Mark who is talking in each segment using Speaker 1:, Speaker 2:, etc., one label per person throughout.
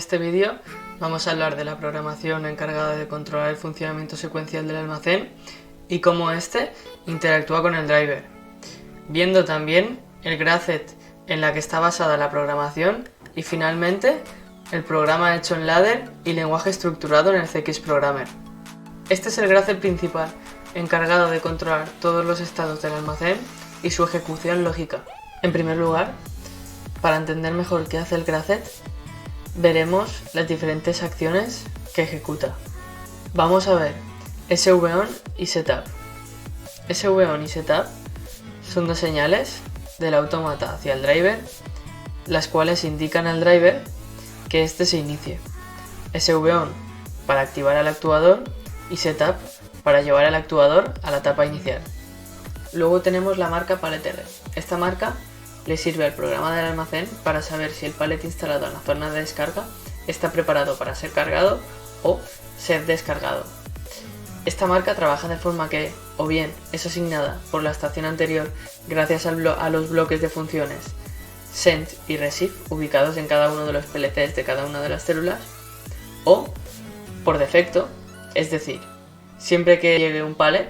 Speaker 1: este vídeo vamos a hablar de la programación encargada de controlar el funcionamiento secuencial del almacén y cómo éste interactúa con el driver, viendo también el gracet en la que está basada la programación y finalmente el programa hecho en ladder y lenguaje estructurado en el CXProgrammer. Este es el gracet principal, encargado de controlar todos los estados del almacén y su ejecución lógica. En primer lugar, para entender mejor qué hace el gracet, veremos las diferentes acciones que ejecuta. Vamos a ver SVON y Setup. SVON y Setup son dos señales del autómata hacia el driver, las cuales indican al driver que éste se inicie. SVON para activar al actuador y Setup para llevar al actuador a la etapa inicial. Luego tenemos la marca PalletR. Esta marca le sirve al programa del almacén para saber si el pallet instalado en la zona de descarga está preparado para ser cargado o ser descargado. Esta marca trabaja de forma que, o bien es asignada por la estación anterior gracias a los bloques de funciones send y receive ubicados en cada uno de los PLCs de cada una de las células, o por defecto, es decir, siempre que llegue un pallet,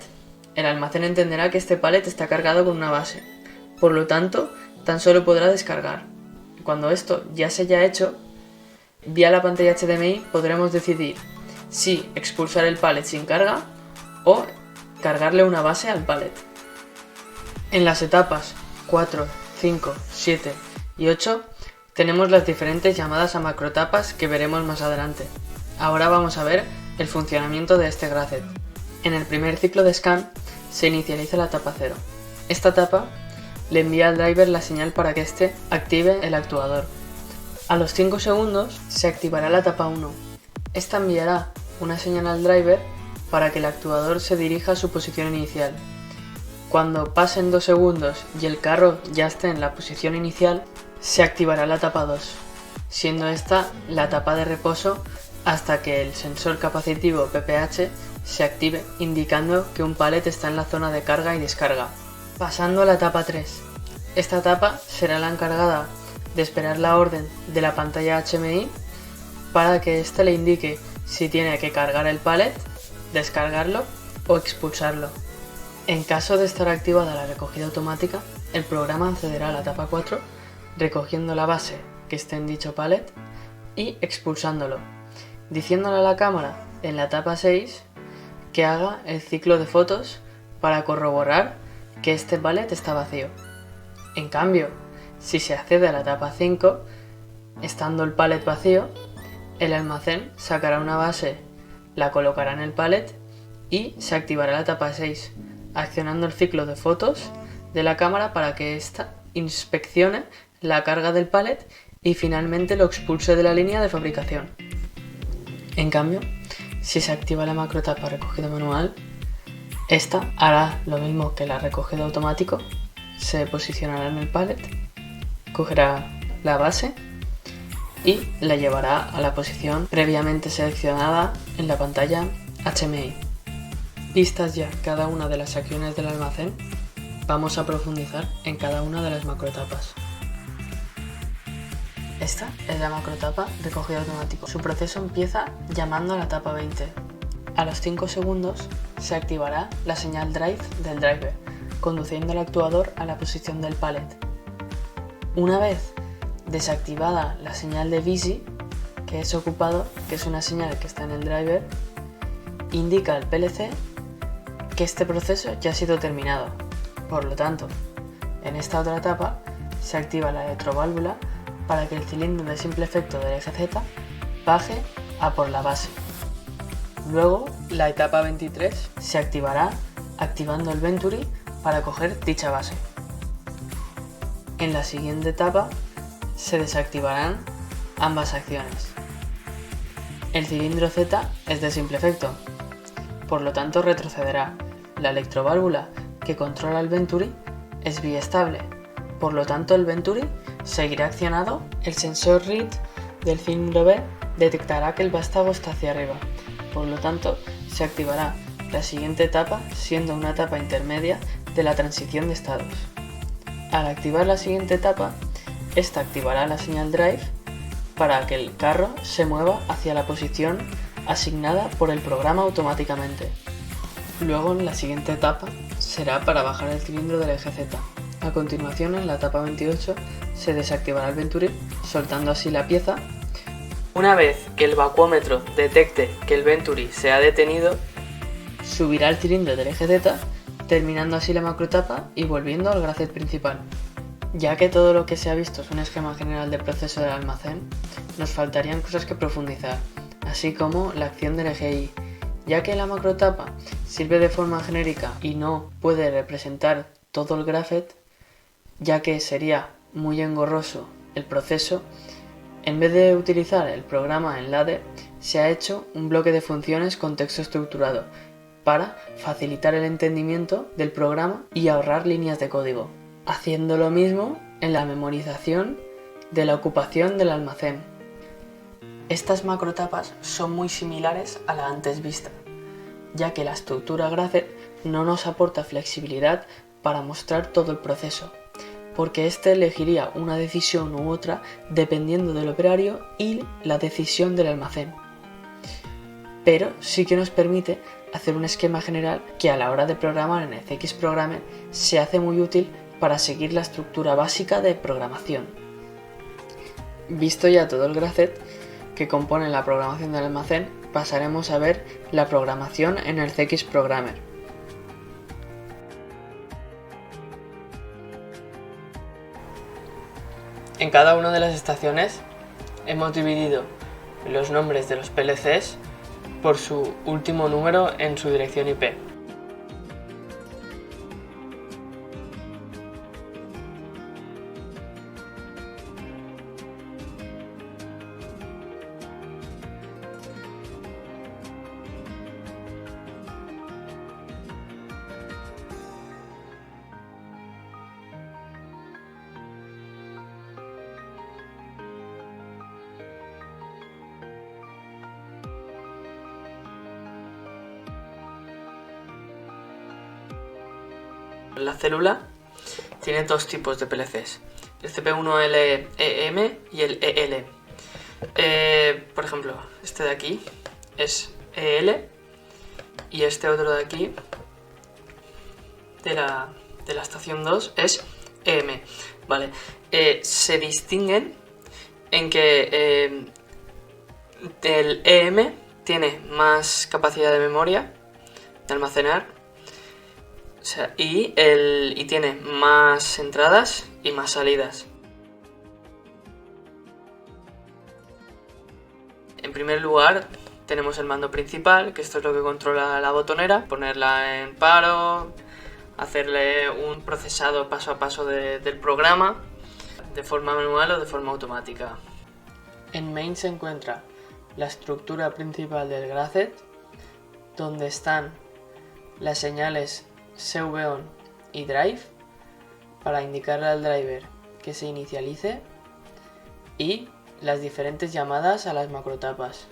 Speaker 1: el almacén entenderá que este pallet está cargado con una base, por lo tanto, tan solo podrá descargar. Cuando esto ya se haya hecho, vía la pantalla HDMI podremos decidir si expulsar el pallet sin carga o cargarle una base al pallet. En las etapas 4, 5, 7 y 8 tenemos las diferentes llamadas a macroetapas que veremos más adelante. Ahora vamos a ver el funcionamiento de este gracet. En el primer ciclo de scan se inicializa la etapa 0. Esta etapa le envía al driver la señal para que éste active el actuador. A los 5 segundos se activará la etapa 1. Esta enviará una señal al driver para que el actuador se dirija a su posición inicial. Cuando pasen 2 segundos y el carro ya esté en la posición inicial, se activará la etapa 2, siendo esta la etapa de reposo hasta que el sensor capacitivo PPH se active, indicando que un pallet está en la zona de carga y descarga. Pasando a la etapa 3. Esta etapa será la encargada de esperar la orden de la pantalla HMI para que éste le indique si tiene que cargar el pallet, descargarlo o expulsarlo. En caso de estar activada la recogida automática, el programa accederá a la etapa 4 recogiendo la base que esté en dicho pallet y expulsándolo, diciéndole a la cámara en la etapa 6 que haga el ciclo de fotos para corroborar que este pallet está vacío. En cambio, si se accede a la etapa 5, estando el pallet vacío, el almacén sacará una base, la colocará en el pallet y se activará la etapa 6, accionando el ciclo de fotos de la cámara para que ésta inspeccione la carga del pallet y finalmente lo expulse de la línea de fabricación. En cambio, si se activa la macroetapa recogida manual, esta hará lo mismo que la recogida automático, se posicionará en el pallet, cogerá la base y la llevará a la posición previamente seleccionada en la pantalla HMI. Vistas ya cada una de las acciones del almacén, vamos a profundizar en cada una de las macroetapas. Esta es la macroetapa recogida automático. Su proceso empieza llamando a la etapa 20. A los 5 segundos se activará la señal drive del driver, conduciendo al actuador a la posición del pallet. Una vez desactivada la señal de busy, que es ocupado, que es una señal que está en el driver, indica al PLC que este proceso ya ha sido terminado. Por lo tanto, en esta otra etapa se activa la electroválvula para que el cilindro de simple efecto del FZ baje a por la base. Luego, la etapa 23 se activará activando el Venturi para coger dicha base. En la siguiente etapa se desactivarán ambas acciones. El cilindro Z es de simple efecto, por lo tanto retrocederá. La electroválvula que controla el Venturi es biestable, por lo tanto el Venturi seguirá accionado. El sensor read del cilindro B detectará que el vástago está hacia arriba, por lo tanto se activará la siguiente etapa, siendo una etapa intermedia de la transición de estados. Al activar la siguiente etapa, esta activará la señal drive para que el carro se mueva hacia la posición asignada por el programa automáticamente. Luego, en la siguiente etapa, será para bajar el cilindro del eje Z. A continuación, en la etapa 28, se desactivará el Venturi, soltando así la pieza. Una vez que el vacuómetro detecte que el Venturi se ha detenido, subirá el cilindro del eje Z, terminando así la macroetapa y volviendo al gracet principal. Ya que todo lo que se ha visto es un esquema general del proceso del almacén, nos faltarían cosas que profundizar, así como la acción del eje Y, ya que la macroetapa sirve de forma genérica y no puede representar todo el gracet, ya que sería muy engorroso el proceso. En vez de utilizar el programa en ladder, se ha hecho un bloque de funciones con texto estructurado para facilitar el entendimiento del programa y ahorrar líneas de código, haciendo lo mismo en la memorización de la ocupación del almacén. Estas macroetapas son muy similares a la antes vista, ya que la estructura gracet no nos aporta flexibilidad para mostrar todo el proceso, porque éste elegiría una decisión u otra dependiendo del operario y la decisión del almacén. Pero sí que nos permite hacer un esquema general que a la hora de programar en el CX Programmer se hace muy útil para seguir la estructura básica de programación. Visto ya todo el gracet que compone la programación del almacén, pasaremos a ver la programación en el CX Programmer. En cada una de las estaciones hemos dividido los nombres de los PLCs por su último número en su dirección IP. La célula tiene dos tipos de PLCs, el CP1LEM y el EL. Por ejemplo, este de aquí es EL y este otro de aquí, de la estación 2, es EM. Vale. Se distinguen en que el EM tiene más capacidad de memoria, de almacenar, y tiene más entradas y más salidas. En primer lugar tenemos el mando principal, que esto es lo que controla la botonera, ponerla en paro, hacerle un procesado paso a paso del programa, de forma manual o de forma automática. En main se encuentra la estructura principal del gracet, donde están las señales CV-on y drive para indicarle al driver que se inicialice, y las diferentes llamadas a las macroetapas.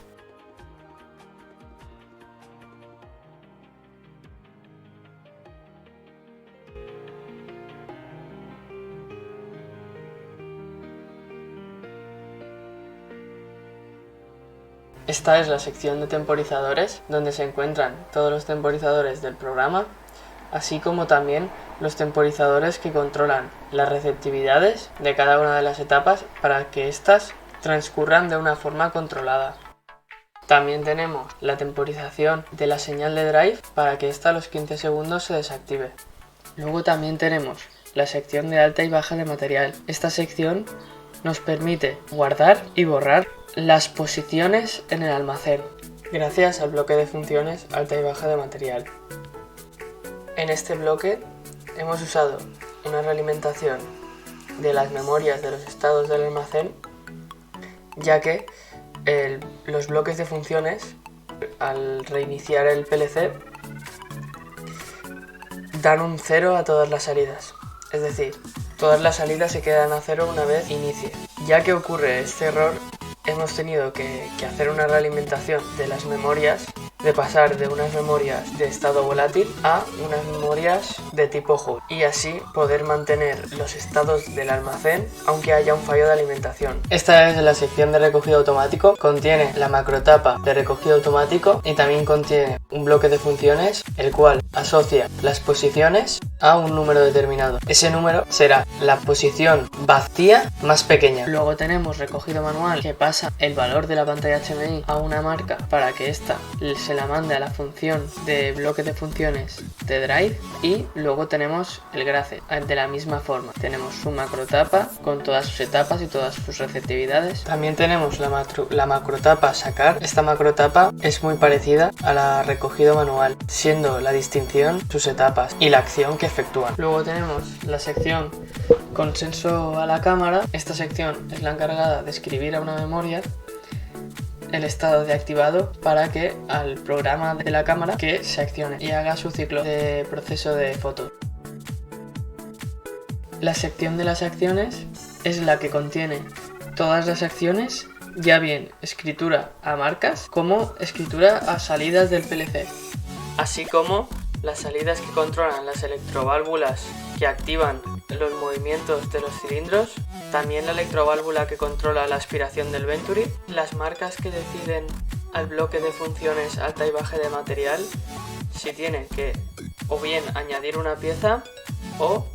Speaker 1: Esta es la sección de temporizadores, donde se encuentran todos los temporizadores del programa, así como también los temporizadores que controlan las receptividades de cada una de las etapas para que éstas transcurran de una forma controlada. También tenemos la temporización de la señal de drive para que ésta a los 15 segundos se desactive. Luego también tenemos la sección de alta y baja de material. Esta sección nos permite guardar y borrar las posiciones en el almacén, gracias al bloque de funciones alta y baja de material. En este bloque hemos usado una realimentación de las memorias de los estados del almacén, ya que los bloques de funciones, al reiniciar el PLC, dan un 0 a todas las salidas. Es decir, todas las salidas se quedan a 0 una vez inicie. Ya que ocurre este error, hemos tenido que hacer una realimentación de las memorias de pasar de unas memorias de estado volátil a unas memorias de tipo HUD y así poder mantener los estados del almacén aunque haya un fallo de alimentación. Esta es la sección de recogido automático, contiene la macrotapa de recogido automático y también contiene un bloque de funciones el cual asocia las posiciones a un número determinado. Ese número será la posición vacía más pequeña. Luego tenemos recogido manual que pasa el valor de la pantalla HMI a una marca para que ésta se la mande a la función de bloque de funciones de Drive, y luego tenemos el Gracet de la misma forma. Tenemos su macrotapa con todas sus etapas y todas sus receptividades. También tenemos la macrotapa sacar. Esta macrotapa es muy parecida a la recogido manual, siendo la distinción sus etapas y la acción que efectúan. Luego tenemos la sección consenso a la cámara. Esta sección es la encargada de escribir a una memoria el estado de activado para que al programa de la cámara que se accione y haga su ciclo de proceso de foto. La sección de las acciones es la que contiene todas las acciones, ya bien escritura a marcas como escritura a salidas del PLC, así como las salidas que controlan las electroválvulas que activan los movimientos de los cilindros, también la electroválvula que controla la aspiración del Venturi, las marcas que deciden al bloque de funciones alta y baja de material si tiene que o bien añadir una pieza o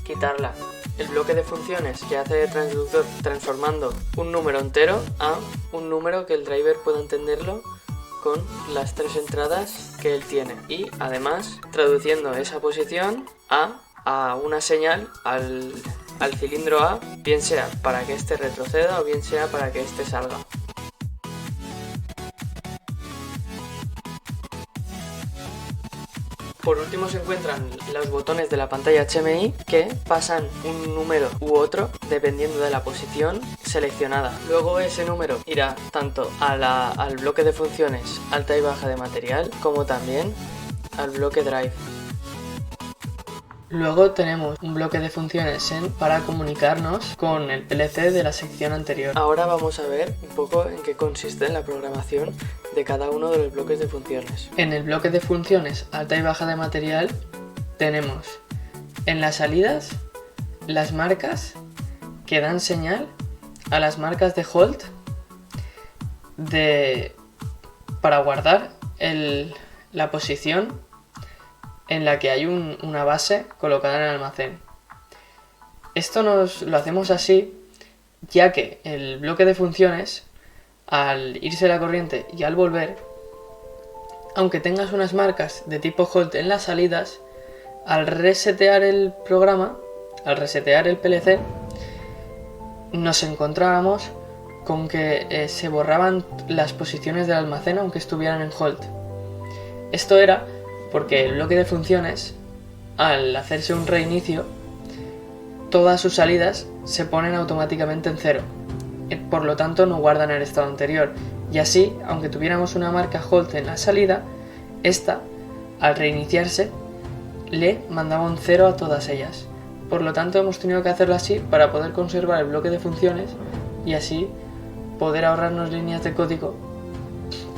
Speaker 1: quitarla. El bloque de funciones que hace de transductor transformando un número entero a un número que el driver pueda entenderlo con las 3 entradas que él tiene, y además traduciendo esa posición a una señal al cilindro A, bien sea para que éste retroceda o bien sea para que éste salga. Por último se encuentran los botones de la pantalla HMI que pasan un número u otro dependiendo de la posición seleccionada. Luego ese número irá tanto al bloque de funciones alta y baja de material como también al bloque Drive. Luego tenemos un bloque de funciones para comunicarnos con el PLC de la sección anterior. Ahora vamos a ver un poco en qué consiste la programación de cada uno de los bloques de funciones. En el bloque de funciones alta y baja de material tenemos en las salidas las marcas que dan señal a las marcas de hold para guardar la posición en la que hay una base colocada en el almacén. Esto lo hacemos así ya que el bloque de funciones, al irse la corriente y al volver, aunque tengas unas marcas de tipo hold en las salidas, al resetear el programa, al resetear el PLC, nos encontrábamos con que se borraban las posiciones del almacén aunque estuvieran en hold. Esto era porque el bloque de funciones, al hacerse un reinicio, todas sus salidas se ponen automáticamente en 0. Por lo tanto no guardan el estado anterior. Y así, aunque tuviéramos una marca hold en la salida, esta, al reiniciarse, le mandaba un 0 a todas ellas. Por lo tanto hemos tenido que hacerlo así para poder conservar el bloque de funciones y así poder ahorrarnos líneas de código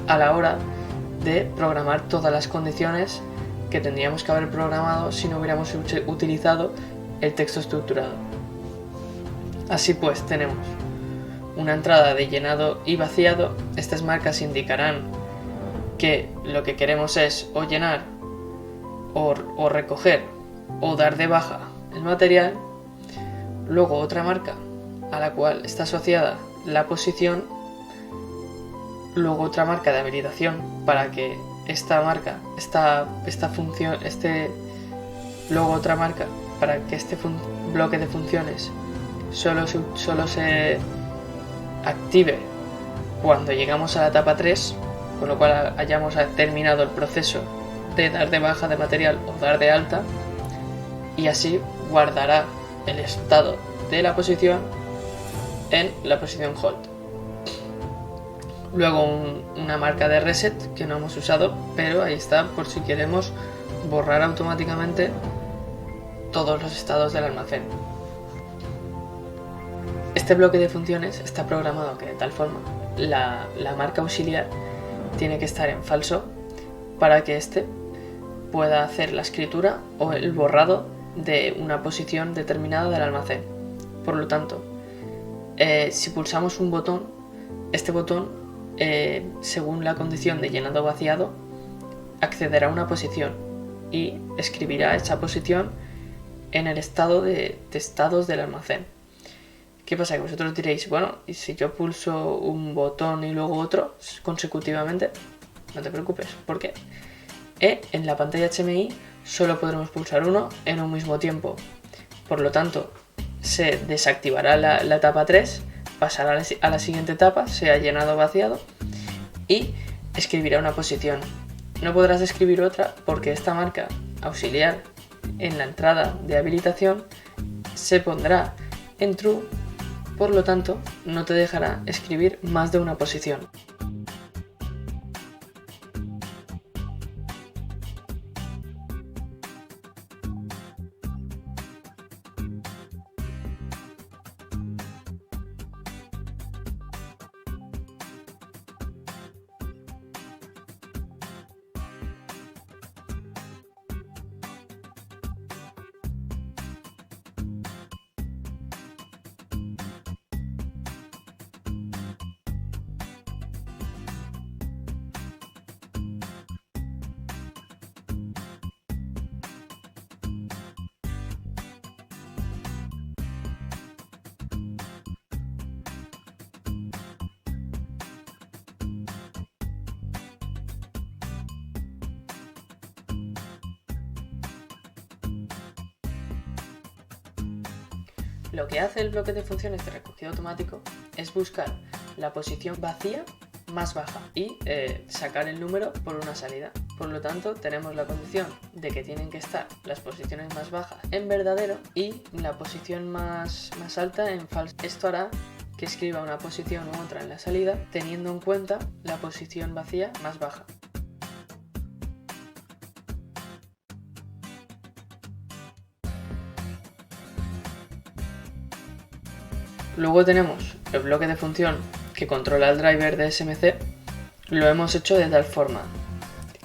Speaker 1: a la hora de programar todas las condiciones que tendríamos que haber programado si no hubiéramos utilizado el texto estructurado. Así pues, tenemos una entrada de llenado y vaciado. Estas marcas indicarán que lo que queremos es o llenar o recoger o dar de baja el material. Luego otra marca a la cual está asociada la posición. Luego otra marca de habilitación para que esta marca, esta función, luego otra marca para que este bloque de funciones solo se active cuando llegamos a la etapa 3, con lo cual hayamos terminado el proceso de dar de baja de material o dar de alta, y así guardará el estado de la posición en la posición hold. Luego una marca de reset que no hemos usado, pero ahí está por si queremos borrar automáticamente todos los estados del almacén. Este bloque de funciones está programado que de tal forma la marca auxiliar tiene que estar en falso para que éste pueda hacer la escritura o el borrado de una posición determinada del almacén. Por lo tanto, si pulsamos un botón, este botón, según la condición de llenado vaciado, accederá a una posición y escribirá esa posición en el estado de estados del almacén. ¿Qué pasa? Que vosotros diréis, bueno, ¿y si yo pulso un botón y luego otro consecutivamente? No te preocupes, porque en la pantalla HMI solo podremos pulsar uno en un mismo tiempo. Por lo tanto, se desactivará la etapa 3, pasará a la siguiente etapa, sea llenado o vaciado, y escribirá una posición. No podrás escribir otra porque esta marca auxiliar en la entrada de habilitación se pondrá en true, por lo tanto no te dejará escribir más de una posición. Lo que hace el bloque de funciones de recogido automático es buscar la posición vacía más baja y sacar el número por una salida. Por lo tanto, tenemos la condición de que tienen que estar las posiciones más bajas en verdadero y la posición más alta en falso. Esto hará que escriba una posición u otra en la salida, teniendo en cuenta la posición vacía más baja. Luego tenemos el bloque de función que controla el driver de SMC. Lo hemos hecho de tal forma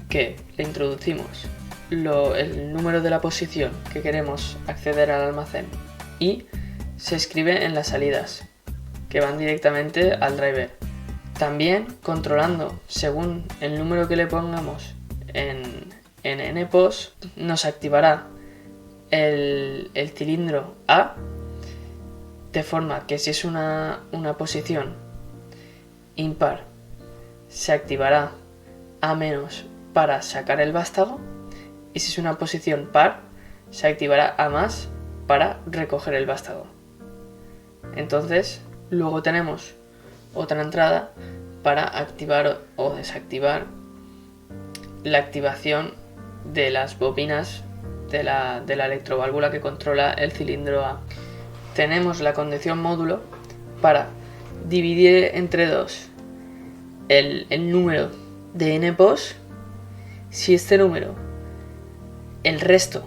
Speaker 1: que le introducimos el número de la posición que queremos acceder al almacén y se escribe en las salidas que van directamente al driver. También controlando según el número que le pongamos en NPOS, nos activará el cilindro A, de forma que si es una posición impar se activará A- para sacar el vástago, y si es una posición par se activará A+ para recoger el vástago. Entonces luego tenemos otra entrada para activar o desactivar la activación de las bobinas de la electroválvula que controla el cilindro A. Tenemos la condición módulo para dividir entre 2 el número de NPOS. Si este número, el resto,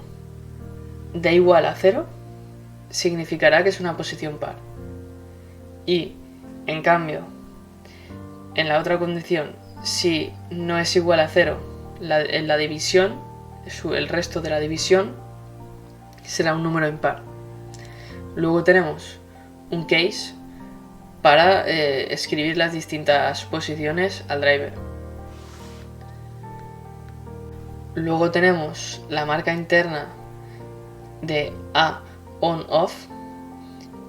Speaker 1: da igual a 0, significará que es una posición par. Y, en cambio, en la otra condición, si no es igual a 0, en la división, el resto de la división será un número impar. Luego tenemos un case para escribir las distintas posiciones al driver. Luego tenemos la marca interna de A on-off,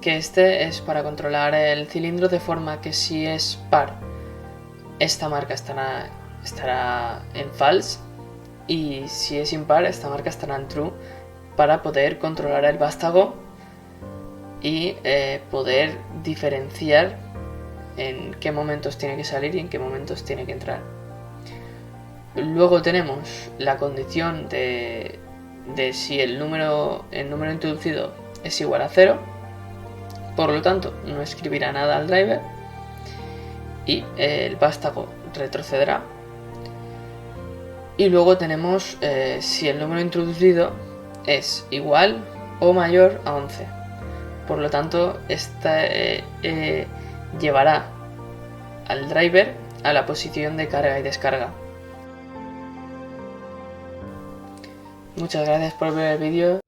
Speaker 1: que este es para controlar el cilindro, de forma que si es par, esta marca estará en false, y si es impar, esta marca estará en true, para poder controlar el vástago y poder diferenciar en qué momentos tiene que salir y en qué momentos tiene que entrar. Luego tenemos la condición de si el número introducido es igual a 0, por lo tanto no escribirá nada al driver y el vástago retrocederá. Y luego tenemos si el número introducido es igual o mayor a 11. Por lo tanto, esta llevará al driver a la posición de carga y descarga. Muchas gracias por ver el vídeo